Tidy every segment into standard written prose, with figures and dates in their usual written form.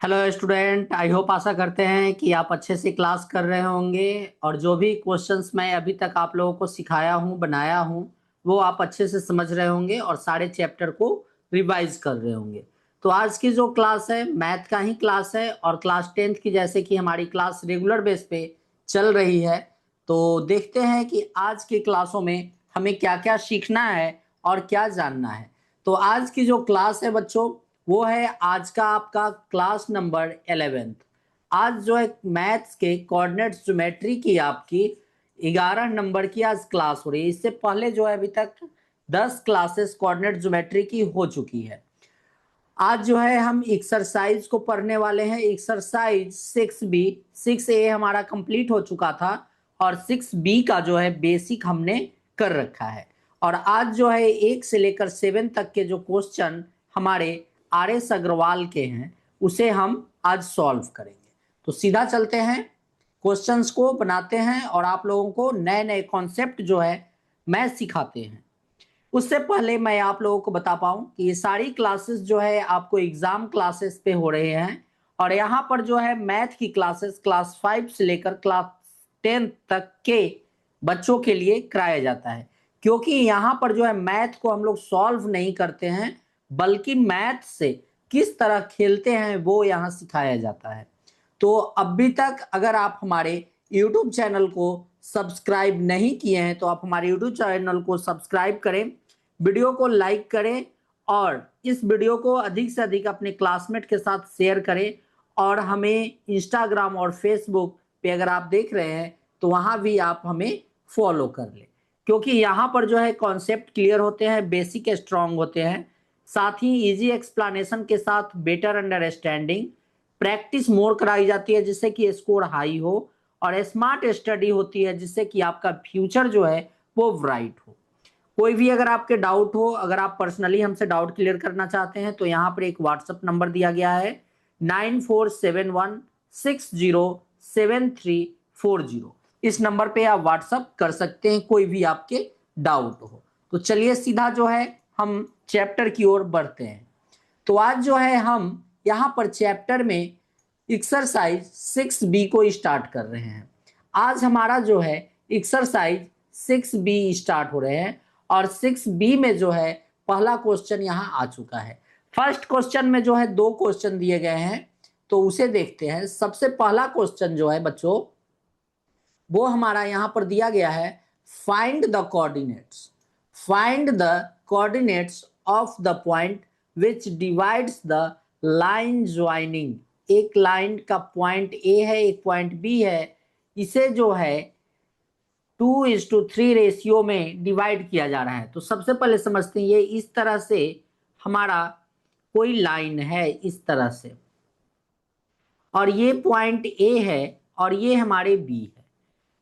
Hello student, I hope आशा करते हैं कि आप अच्छे से क्लास कर रहे होंगे और जो भी क्वेश्चंस मैं अभी तक आप लोगों को सिखाया हूँ बनाया हूँ वो आप अच्छे से समझ रहे होंगे और सारे चैप्टर को रिवाइज कर रहे होंगे। तो आज की जो क्लास है मैथ का ही क्लास है और क्लास 10th की जैसे कि हमारी क्लास रेगुलर बेस पे चल रही है। तो देखते हैं कि आज की क्लासों में हमें क्या क्या सीखना है और क्या जानना है। तो आज की जो क्लास है बच्चों वो है आज का आपका क्लास नंबर 11th। आज जो है मैथ्स के कोऑर्डिनेट ज्योमेट्री की आपकी 11 नंबर की आज क्लास हो रही है। इससे पहले जो है अभी तक 10 क्लासेस कोऑर्डिनेट ज्योमेट्री की हो चुकी है। आज जो है हम एक्सरसाइज को पढ़ने वाले हैं। एक्सरसाइज 6B 6A हमारा कंप्लीट हो चुका था और 6B का जो है बेसिक हमने कर रखा है। और आज जो है 1 से लेकर 7 तक के जो क्वेश्चन हमारे RS अग्रवाल के हैं उसे हम आज सॉल्व करेंगे। तो सीधा चलते हैं, क्वेश्चंस को बनाते हैं और आप लोगों को नए नए कॉन्सेप्ट जो है मैं सिखाते हैं। उससे पहले मैं आप लोगों को बता पाऊं कि ये सारी क्लासेस जो है आपको एग्जाम क्लासेस पे हो रहे हैं और यहाँ पर जो है मैथ की क्लासेस क्लास 5 से लेकर क्लास 10 तक के बच्चों के लिए कराया जाता है। क्योंकि यहाँ पर जो है मैथ को हम लोग सॉल्व नहीं करते हैं बल्कि मैथ से किस तरह खेलते हैं वो यहाँ सिखाया जाता है। तो अभी तक अगर आप हमारे YouTube चैनल को सब्सक्राइब नहीं किए हैं तो आप हमारे YouTube चैनल को सब्सक्राइब करें, वीडियो को लाइक करें और इस वीडियो को अधिक से अधिक अपने क्लासमेट के साथ शेयर करें। और हमें इंस्टाग्राम और फेसबुक पे अगर आप देख रहे हैं तो वहां भी आप हमें फॉलो कर लें, क्योंकि यहाँ पर जो है कॉन्सेप्ट क्लियर होते हैं, बेसिक स्ट्रांग होते हैं, साथ ही इजी एक्सप्लेनेशन के साथ बेटर अंडरस्टैंडिंग, प्रैक्टिस मोर कराई जाती है जिससे कि स्कोर हाई हो और स्मार्ट स्टडी होती है जिससे कि आपका फ्यूचर जो है वो ब्राइट हो। कोई भी अगर आपके डाउट हो, अगर आप पर्सनली हमसे डाउट क्लियर करना चाहते हैं तो यहाँ पर एक व्हाट्सएप नंबर दिया गया है 9471607340। इस नंबर पे आप व्हाट्सएप कर सकते हैं कोई भी आपके डाउट हो। तो चलिए सीधा जो है हम चैप्टर की ओर बढ़ते हैं। तो आज जो है हम यहाँ पर चैप्टर में एक्सरसाइज 6B को स्टार्ट कर रहे हैं। आज हमारा जो है एक्सरसाइज 6B स्टार्ट हो रहे हैं और 6B में जो है पहला क्वेश्चन यहाँ आ चुका है। फर्स्ट क्वेश्चन में जो है 2 क्वेश्चन दिए गए हैं तो उसे देखते हैं। सबसे पहला क्वेश्चन जो है बच्चों वो हमारा यहाँ पर दिया गया है, find the coordinates, find the coordinates of the point which divides the line joining. एक लाइन का पॉइंट ए है, एक पॉइंट बी है, इसे जो है 2:3 रेशियो में डिवाइड किया जा रहा है। तो सबसे पहले समझते हैं, ये इस तरह से हमारा कोई लाइन है इस तरह से और ये पॉइंट ए है और ये हमारे बी है।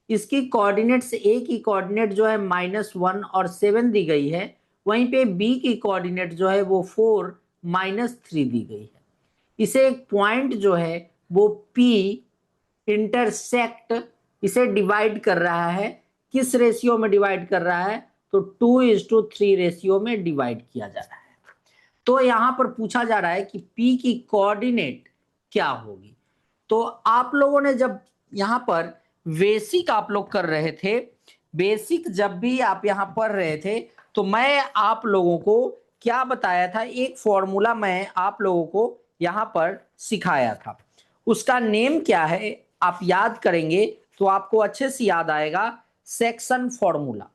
इसकी कोऑर्डिनेट्स, ए की कोऑर्डिनेट जो है -1 और 7 दी गई है, वहीं पे बी की कोऑर्डिनेट जो है वो 4 -3 दी गई है। इसे एक पॉइंट जो है वो पी इंटरसेक्ट इसे डिवाइड कर रहा है। किस रेशियो में डिवाइड कर रहा है? तो 2:3 रेशियो में डिवाइड किया जा रहा है। तो यहां पर पूछा जा रहा है कि पी की कोऑर्डिनेट क्या होगी। तो आप लोगों ने जब यहां पर बेसिक आप लोग कर रहे थे, बेसिक जब भी आप यहां पढ़ रहे थे तो मैं आप लोगों को क्या बताया था, एक फॉर्मूला मैं आप लोगों को यहां पर सिखाया था। उसका नेम क्या है आप याद करेंगे तो आपको अच्छे से याद आएगा, सेक्शन फॉर्मूला।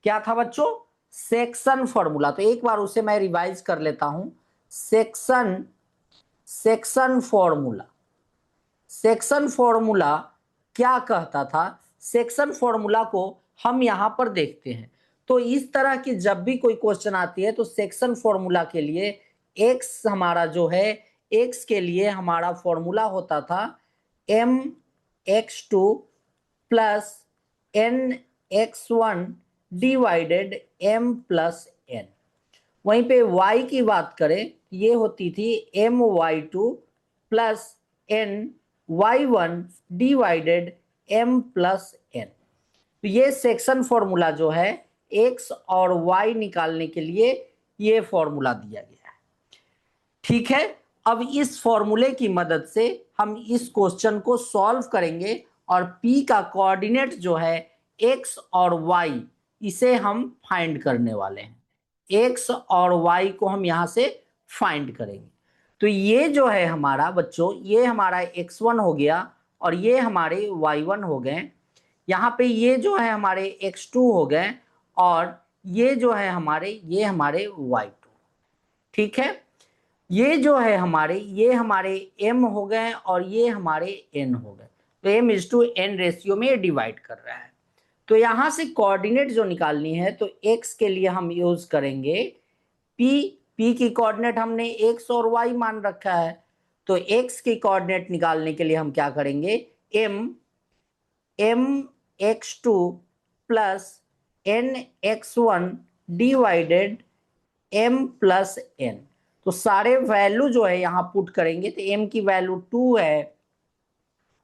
क्या था बच्चों? Section formula. तो एक बार उसे मैं रिवाइज कर लेता हूं। Section section formula, section formula क्या कहता था? सेक्शन फॉर्मूला को हम यहां पर देखते हैं। तो इस तरह की जब भी कोई क्वेश्चन आती है तो सेक्शन फॉर्मूला के लिए एक्स हमारा जो है, एक्स के लिए हमारा फॉर्मूला होता था mx2 plus nx1 divided m plus n। वहीं पे y की बात करें, ये होती थी my2 plus ny1 divided m plus n। तो ये सेक्शन फॉर्मूला जो है x और y निकालने के लिए ये फॉर्मूला दिया गया है। ठीक है, अब इस फॉर्मूले की मदद से हम इस क्वेश्चन को सॉल्व करेंगे और P का कोऑर्डिनेट जो है x और y इसे हम फाइंड करने वाले हैं। x और y को हम यहां से फाइंड करेंगे। तो ये जो है हमारा बच्चों, ये हमारा x1 हो गया और ये हमारे y1 हो गए। यहाँ पे ये जो है हमारे x2 हो गए और ये जो है ये हमारे y2। ठीक है, ये जो है ये हमारे m हो गए और ये हमारे n हो गए। तो m/n रेशियो में ये डिवाइड कर रहा है। तो यहां से कोऑर्डिनेट जो निकालनी है तो x के लिए हम यूज करेंगे p की कोऑर्डिनेट हमने x और y मान रखा है। तो x की कोऑर्डिनेट निकालने के लिए हम क्या करेंगे, mx2 plus nx1 divided m plus n। तो सारे वैल्यू जो है यहां पुट करेंगे तो m की वैल्यू 2 है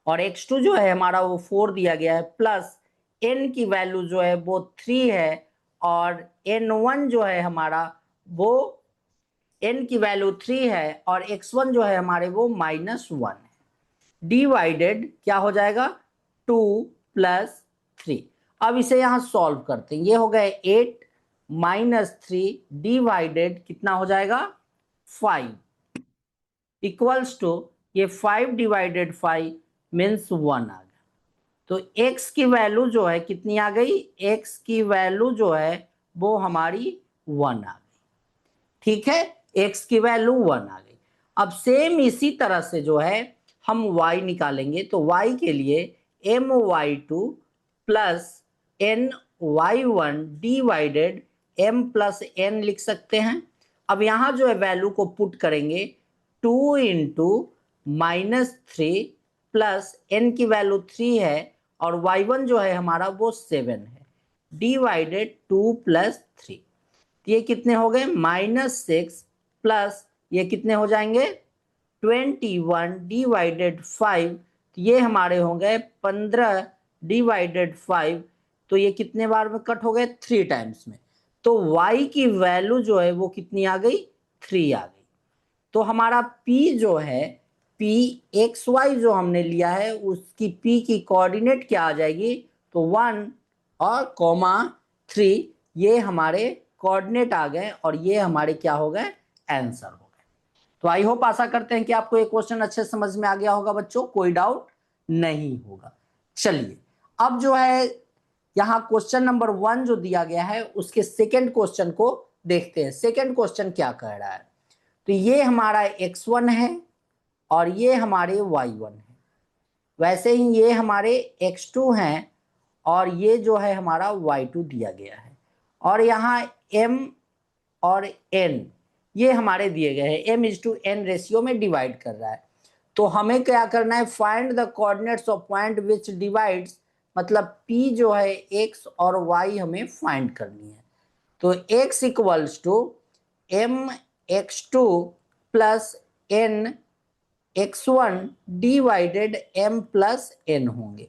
और x2 जो है हमारा वो 4 दिया गया है, प्लस n की वैल्यू जो है वो 3 है और n1 जो है हमारा वो n की वैल्यू 3 है और x1 जो है हमारे वो -1 है, डिवाइडेड क्या हो जाएगा 2 प्लस 3। अब इसे यहां सॉल्व करते हैं। ये हो गए 8 -3 डिवाइडेड कितना हो जाएगा 5 इक्वल्स टू ये 5 डिवाइडेड 5 मीन्स 1 आ गया। तो x की वैल्यू जो है कितनी आ गई, x की वैल्यू जो है वो हमारी 1 आ गई। ठीक है, x की वैल्यू 1 आ गई। अब सेम इसी तरह से जो है हम y निकालेंगे। तो y के लिए my2 plus ny1 divided m plus n लिख सकते हैं। अब यहां जो है वैल्यू को पुट करेंगे 2 इंटू -3 प्लस n की वैल्यू 3 है और y1 जो है हमारा वो 7 है, डिवाइडेड 2 प्लस 3। ये कितने हो गए -6 प्लस ये कितने हो जाएंगे 21 डिवाइडेड 5। ये हमारे हो गए 15 डिवाइडेड 5। तो ये कितने बार में कट हो गए 3 टाइम्स में। तो y की वैल्यू जो है वो कितनी आ गई 3 आ गई। तो हमारा p जो है pxy जो हमने लिया है उसकी p की कोऑर्डिनेट क्या आ जाएगी, तो 1 और कॉमा 3 ये हमारे कोऑर्डिनेट आ गए और ये हमारे क्या हो गए आंसर हो गए। तो आई होप आशा करते हैं कि आपको ये क्वेश्चन अच्छे समझ में आ गया होगा बच्चों, कोई डाउट नहीं होगा। चलिए अब जो है यहाँ क्वेश्चन नंबर 1 जो दिया गया है उसके सेकेंड क्वेश्चन को देखते हैं। सेकेंड क्वेश्चन क्या कह रहा है, तो ये हमारा x1 है और ये हमारे y1 है। वैसे ही ये हमारे x2 हैं और ये जो है हमारा y2 दिया गया है और यहाँ m और n ये हमारे दिए गए हैं, m/n रेशियो में डिवाइड कर रहा है। तो हमें क्या करना है, find the coordinates of point which divides, मतलब p जो है x और y हमें फाइंड करनी है। तो x equals to mx2 plus nx1 divided m plus n होंगे।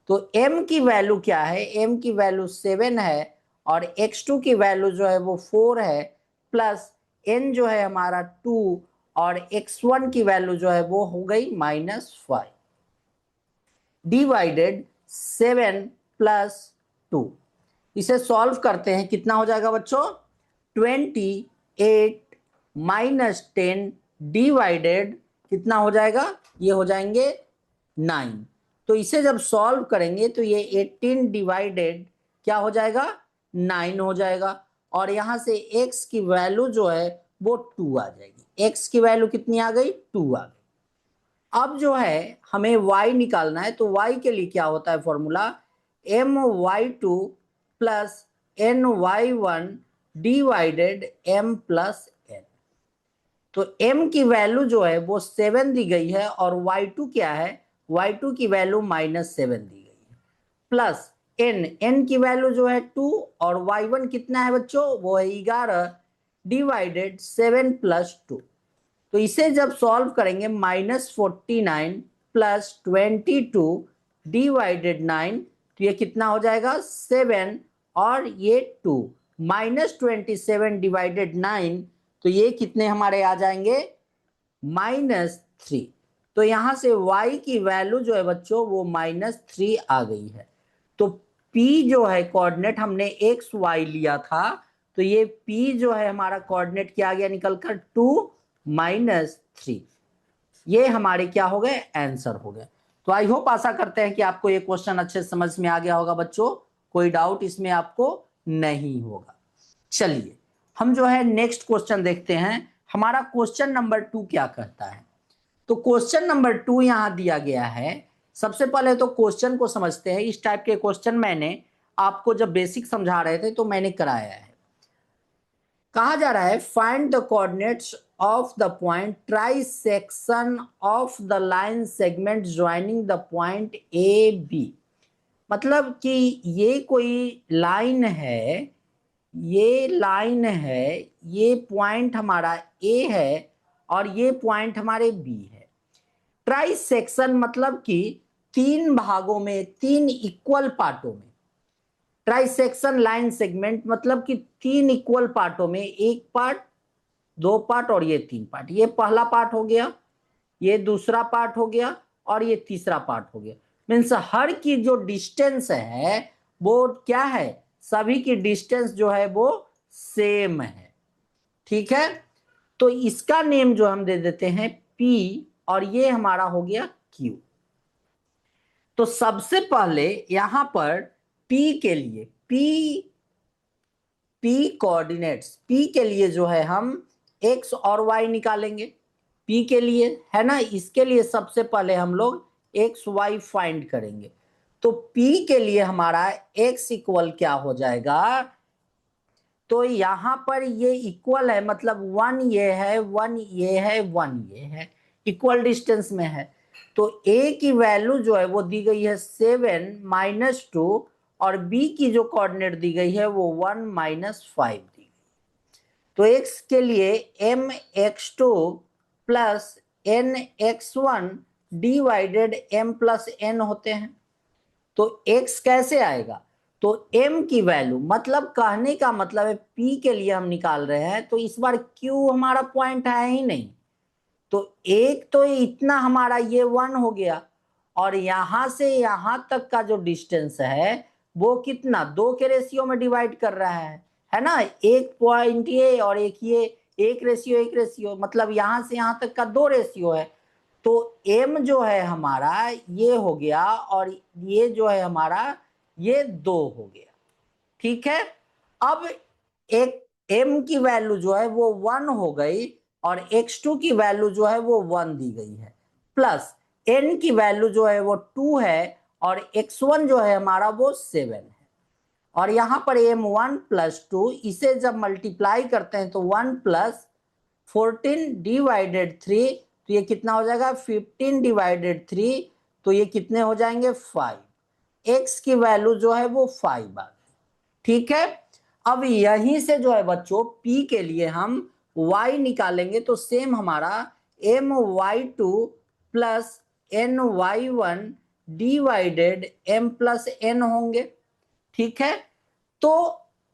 तो m की वैल्यू क्या है, m की वैल्यू 7 है और x2 की वैल्यू जो है वो 4 है, प्लस n जो है हमारा 2 और x1 की वैल्यू जो है वो हो गई -5 डिवाइडेड 7 प्लस 2। इसे सॉल्व करते हैं, कितना हो जाएगा बच्चों 28 -10 डिवाइडेड कितना हो जाएगा, ये हो जाएंगे 9। तो इसे जब सॉल्व करेंगे तो ये 18 डिवाइडेड क्या हो जाएगा 9 हो जाएगा और यहां से x की वैल्यू जो है वो 2 आ जाएगी। x की वैल्यू कितनी आ गई 2 आ गई। अब जो है हमें y निकालना है। तो y के लिए क्या होता है formula, my2 plus ny1 divided m plus n। तो m की वैल्यू जो है वो 7 दी गई है और y2 क्या है, y2 की वैल्यू -7 दी गई है, प्लस n की वैल्यू जो है 2 और y1 कितना है बच्चों, वो है 11 डिवाइडेड 7 प्लस 2। तो इसे जब सॉल्व करेंगे -49 प्लस 22 डिवाइडेड 9, तो ये कितना हो जाएगा 7 और ये 2 -27 डिवाइडेड 9, तो ये कितने हमारे आ जाएंगे -3। तो यहां से y की वैल्यू जो है बच्चों वो -3 आ गई है। तो p जो है कोऑर्डिनेट हमने x y लिया था, तो ये p जो है हमारा कोऑर्डिनेट क्या आ गया निकलकर 2 -3। ये हमारे क्या हो गए आंसर हो गए। तो आई होप आशा करते हैं कि आपको ये क्वेश्चन अच्छे से समझ में आ गया होगा बच्चों, कोई डाउट इसमें आपको नहीं होगा। चलिए हम जो है नेक्स्ट क्वेश्चन देखते हैं। हमारा क्वेश्चन नंबर 2 क्या कहता है। तो क्वेश्चन नंबर 2 यहां दिया गया है। सबसे पहले तो क्वेश्चन को समझते हैं। इस टाइप के क्वेश्चन मैंने आपको जब बेसिक समझा रहे थे तो मैंने कराया है। कहा जा रहा है find the coordinates of the point trisection of the line segment joining the point A B. मतलब कि ये कोई लाइन है, ये लाइन है, ये पॉइंट हमारा ए है और ये पॉइंट हमारे बी है। ट्राइसेक्शन मतलब कि 3 भागों में, 3 इक्वल पार्टों में। ट्राइसेक्शन लाइन सेगमेंट मतलब कि 3 इक्वल पार्टों में, एक पार्ट, 2 पार्ट और ये 3 पार्ट। ये पहला पार्ट हो गया, ये दूसरा पार्ट हो गया और ये तीसरा पार्ट हो गया। मीन्स हर की जो डिस्टेंस है वो क्या है, सभी की डिस्टेंस जो है वो सेम है। ठीक है, तो इसका नेम जो हम दे देते हैं P और ये हमारा हो गया Q। तो सबसे पहले यहां पर P के लिए P कोऑर्डिनेट्स, P के लिए जो है हम X और Y निकालेंगे। P के लिए है ना, इसके लिए सबसे पहले हम लोग X Y फाइंड करेंगे। तो P के लिए हमारा X इक्वल क्या हो जाएगा, तो यहां पर ये इक्वल है, मतलब 1 ये है, 1 ये है, 1 ये है, इक्वल डिस्टेंस में है। तो A की वैल्यू जो है वो दी गई है 7 - 2 और B की जो कोऑर्डिनेट दी गई है वो 1 - 5 दी गई। तो X के लिए mx2 plus nx1 divided m plus n होते हैं। तो x कैसे आएगा, तो m की वैल्यू, मतलब कहने का मतलब है p के लिए हम निकाल रहे हैं, तो इस बार q हमारा पॉइंट है ही नहीं। तो एक तो इतना हमारा ये 1 हो गया और यहां से यहां तक का जो डिस्टेंस है वो कितना, 2 के रेशियो में डिवाइड कर रहा है ना। एक पॉइंट ये और एक ये, एक रेशियो, मतलब यहां से यहां तक का 2 रेशियो है। तो m जो है हमारा ये हो गया और ये जो है हमारा ये 2 हो गया। ठीक है, अब एक m की वैल्यू जो है वो 1 हो गई और x2 की वैल्यू जो है वो 1 दी गई है, प्लस n की वैल्यू जो है वो 2 है और x1 जो है हमारा वो 7 है। और यहां पर m1 + 2, इसे जब मल्टीप्लाई करते हैं तो 1 + 14 डिवाइडेड 3, तो ये कितना हो जाएगा 15 डिवाइडेड 3, तो ये कितने हो जाएंगे 5। x की वैल्यू जो है वो 5 आ गई। ठीक है, अब यहीं से जो है बच्चों p के लिए हम y निकालेंगे। तो सेम हमारा my2 plus ny1 divided m plus n होंगे। ठीक है, तो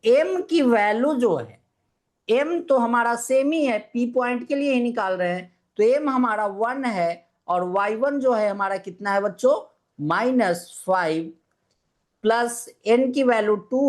m की वैल्यू जो है, m तो हमारा सेम ही है, p पॉइंट के लिए ही निकाल रहे हैं, तो m हमारा 1 है और y1 जो है हमारा कितना है बच्चों -5 प्लस n की वैल्यू 2